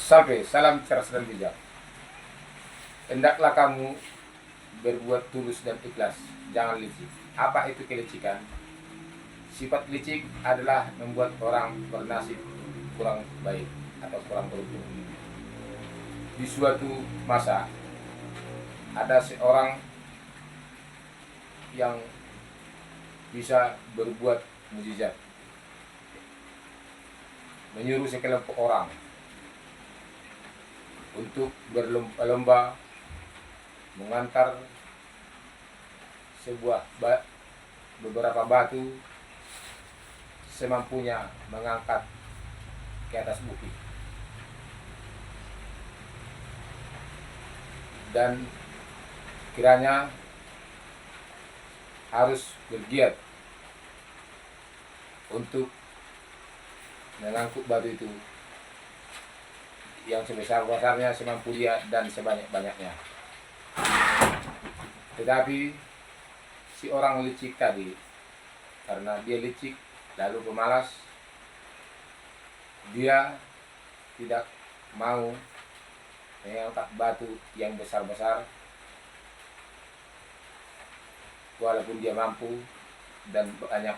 Sampai salam cerdas dan bijak. Hendaklah kamu berbuat tulus dan ikhlas, jangan licik. Apa itu kelicikan? Sifat licik adalah membuat orang bernasib kurang baik atau kurang beruntung. Di suatu masa ada seorang yang bisa berbuat mukjizat, menyuruh sekelompok orang untuk berlomba-lomba mengantar beberapa batu semampunya mengangkat ke atas bukit, dan kiranya harus bergiat untuk mengangkut batu itu yang sebesar-besarnya semampu dia dan sebanyak-banyaknya. Tetapi si orang licik tadi, karena dia licik lalu pemalas, dia tidak mau mengangkat batu yang besar-besar walaupun dia mampu dan banyak,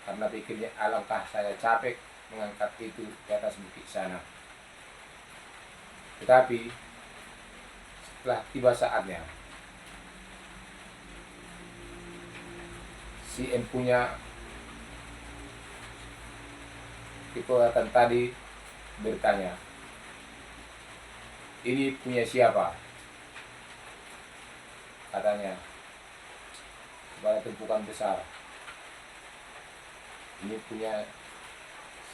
karena pikirnya alangkah saya capek mengangkat itu ke atas bukit sana. Tetapi setelah tiba saatnya, si empunya kekuatan tadi bertanya, ini punya siapa? Katanya kepada tumpukan besar, ini punya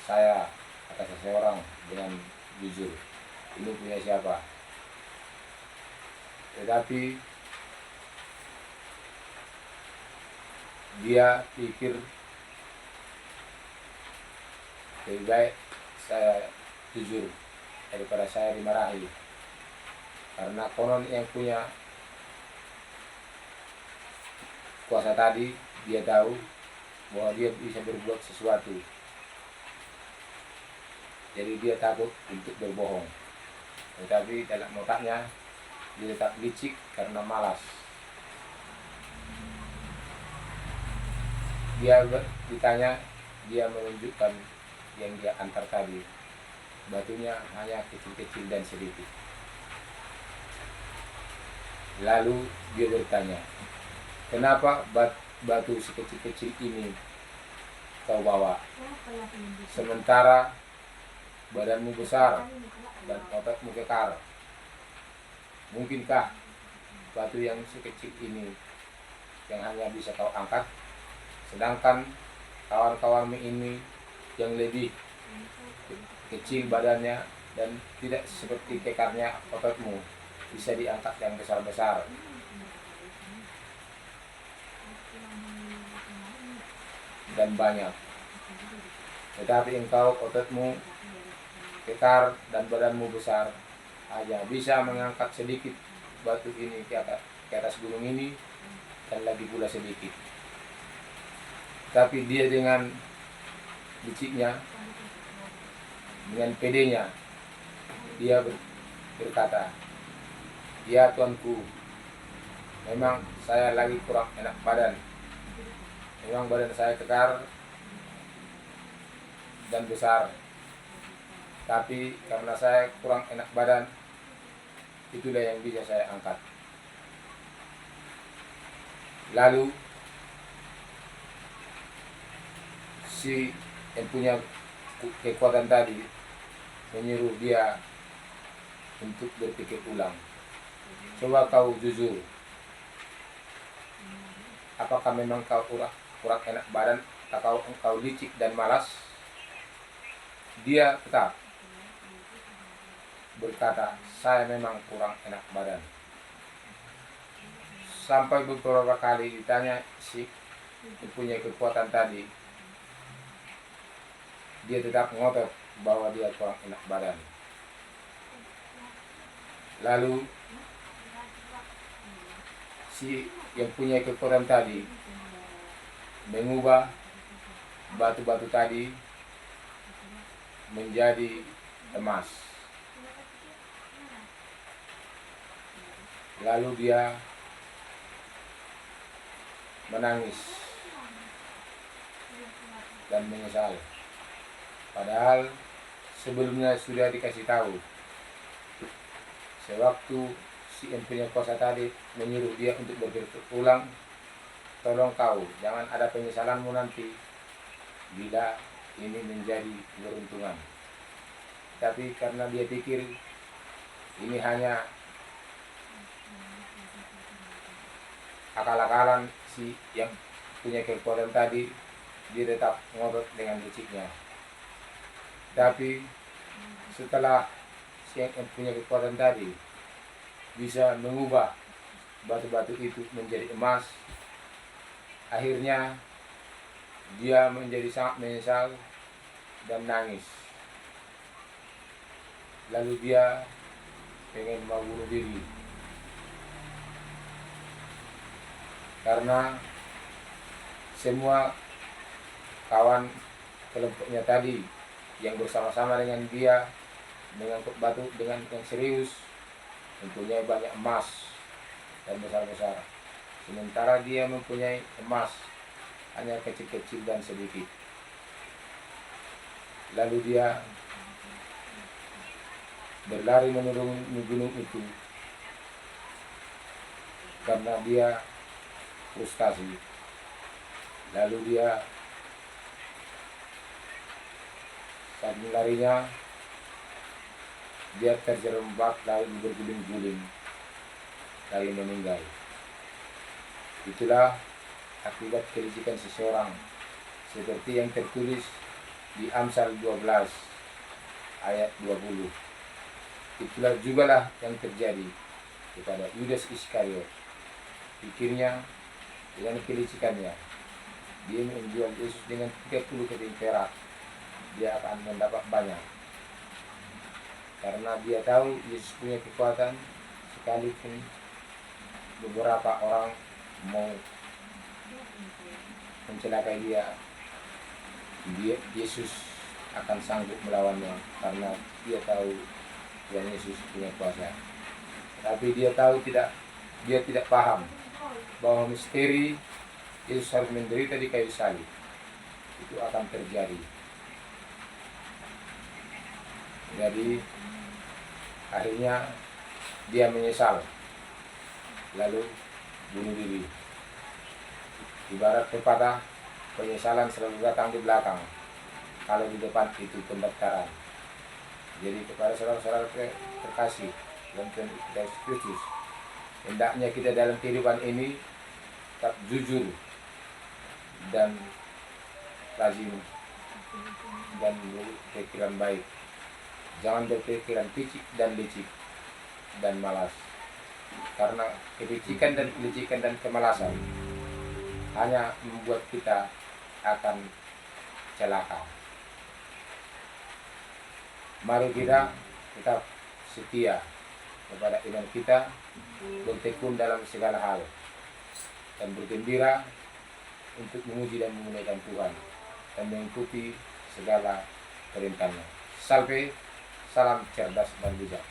saya, kata seseorang dengan jujur. Ini punya siapa? Tetapi dia pikir lebih baik saya jujur daripada saya dimarahi, karena konon yang punya kuasa tadi dia tahu bahwa dia bisa berbuat sesuatu, jadi dia takut untuk berbohong. Tetapi dalam otaknya dia tetap licik karena malas. Dia ditanya, dia menunjukkan yang dia antar tadi, batunya hanya kecil-kecil dan sedikit. Lalu dia bertanya, kenapa batu sekecil-kecil ini kau bawa, sementara badanmu besar dan otakmu kekar? Mungkinkah batu yang sekecil ini yang hanya bisa kau angkat, sedangkan kawan-kawanmu ini yang lebih kecil badannya dan tidak seperti kekarnya ototmu bisa diangkat yang besar-besar? Dan banyak, tetapi engkau ototmu kekar dan badanmu besar, hanya bisa mengangkat sedikit batu ini ke atas gunung ini, dan lagi pula sedikit. Tapi dia dengan liciknya, dengan pedenya, dia berkata, ya tuanku, memang saya lagi kurang enak badan. Memang badan saya kekar dan besar, tapi karena saya kurang enak badan, itulah yang bisa saya angkat. Lalu si yang punya kekuatan tadi menyuruh dia untuk berpikir ulang. Coba kau jujur, apakah memang kau kurang enak badan atau kau licik dan malas? Dia tetap berkata, saya memang kurang enak badan. Sampai beberapa kali ditanya si punya kekuatan tadi, dia tetap ngotot bahwa dia kurang enak badan. Lalu si yang punya kekuatan tadi mengubah batu-batu tadi menjadi emas. lalu dia menangis dan menyesal. Padahal sebelumnya sudah dikasih tahu. Sewaktu si yang punya kuasa tadi menyuruh dia untuk berpikir ulang, tolong kau jangan ada penyesalanmu nanti bila ini menjadi keberuntungan. Tapi karena dia pikir ini hanya akal-akalan si yang punya kekuatan tadi, dia tetap ngotot dengan liciknya. Tapi setelah si yang punya kekuatan tadi bisa mengubah batu-batu itu menjadi emas, akhirnya dia menjadi sangat menyesal dan nangis. Lalu dia pengen mau bunuh diri karena semua kawan kelompoknya tadi yang bersama-sama dengan dia mengangkut batu dengan yang serius, mempunyai banyak emas dan besar-besar, sementara dia mempunyai emas hanya kecil-kecil dan sedikit. Lalu dia berlari menuruni gunung itu karena dia frustasi. Lalu dia saat larinya dia terjerembab lalu berguling-guling lalu meninggal. Itulah akibat kelicikan seseorang, seperti yang tertulis di Amsal 12 ayat 20. Itulah jugalah yang terjadi kepada Yudas Iskariot. Pikirnya dengan kelicikannya dia menjual Yesus dengan 30 keping perak, dia akan mendapat banyak. Karena dia tahu Yesus punya kekuatan, sekalipun beberapa orang mau mencelakai dia, Yesus akan sanggup melawannya karena dia tahu Tuhan Yesus punya kuasa. Tapi dia tidak paham bahwa misteri Yesus harus menderita di kayu salib itu akan terjadi. Jadi akhirnya dia menyesal lalu bunuh diri. Ibarat pepatah, penyesalan selalu datang di belakang, kalau di depan itu pendaftaran. Jadi kepada saudara-saudara terkasih dalam Tuhan Yesus Kristus, hendaknya kita dalam kehidupan ini tetap jujur dan rajin dan berpikiran baik. Jangan berpikiran picik dan licik dan malas, karena kepicikan dan kelicikan dan kemalasan hanya membuat kita akan celaka. Mari kita tetap setia kepada iman kita, bertekun dalam segala hal, dan bergembira untuk memuji dan memuliakan Tuhan dan mengikuti segala perintahnya. Salam cerdas dan bijak.